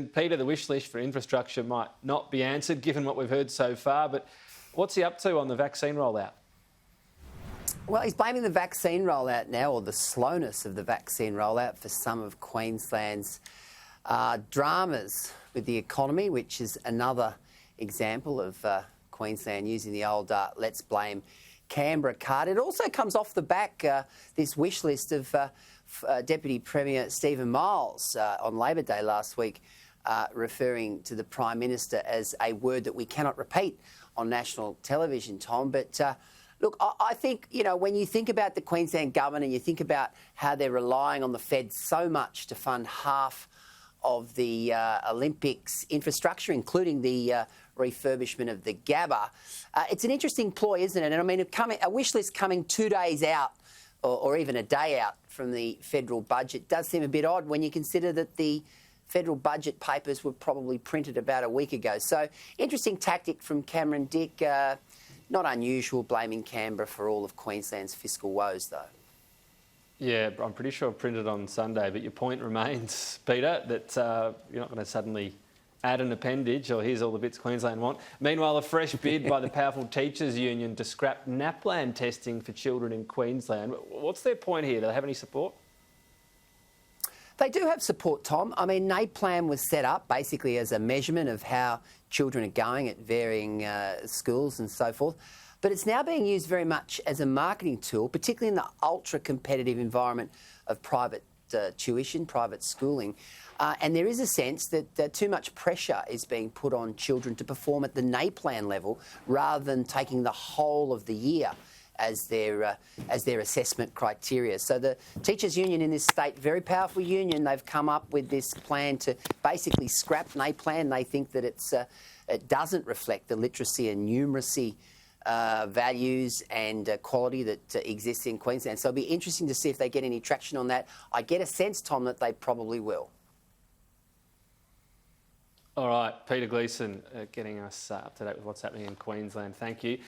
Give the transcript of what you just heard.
Peter, the wish list for infrastructure might not be answered given what we've heard so far, but what's he up to on the vaccine rollout? Well, he's blaming the vaccine rollout now, or the slowness of the vaccine rollout, for some of Queensland's dramas with the economy, which is another example of Queensland using the old let's blame Canberra card. It also comes off the back, this wish list of Deputy Premier Stephen Miles on Labor Day last week, referring to the Prime Minister as a word that we cannot repeat on national television, Tom. But look, I think, you know, when you think about the Queensland government and you think about how they're relying on the Fed so much to fund half of the Olympics infrastructure, including the refurbishment of the Gabba, it's an interesting ploy, isn't it? And I mean, a wish list coming 2 days out or even a day out from the federal budget does seem a bit odd when you consider that the federal budget papers were probably printed about a week ago. So, interesting tactic from Cameron Dick. Not unusual, blaming Canberra for all of Queensland's fiscal woes, though. Yeah, I'm pretty sure printed on Sunday, but your point remains, Peter, that you're not going to suddenly add an appendage or here's all the bits Queensland want. Meanwhile, a fresh bid by the powerful teachers union to scrap NAPLAN testing for children in Queensland. What's their point here? Do they have any support? They do have support, Tom. I mean, NAPLAN was set up basically as a measurement of how children are going at varying schools and so forth. But it's now being used very much as a marketing tool, particularly in the ultra-competitive environment of private tuition, private schooling. And there is a sense that too much pressure is being put on children to perform at the NAPLAN level rather than taking the whole of the year as their assessment criteria. So the teachers' union in this state, very powerful union, they've come up with this plan to basically scrap NAPLAN. They think that it doesn't reflect the literacy and numeracy values and quality that exists in Queensland. So it'll be interesting to see if they get any traction on that. I get a sense, Tom, that they probably will. All right, Peter Gleeson getting us up to date with what's happening in Queensland. Thank you.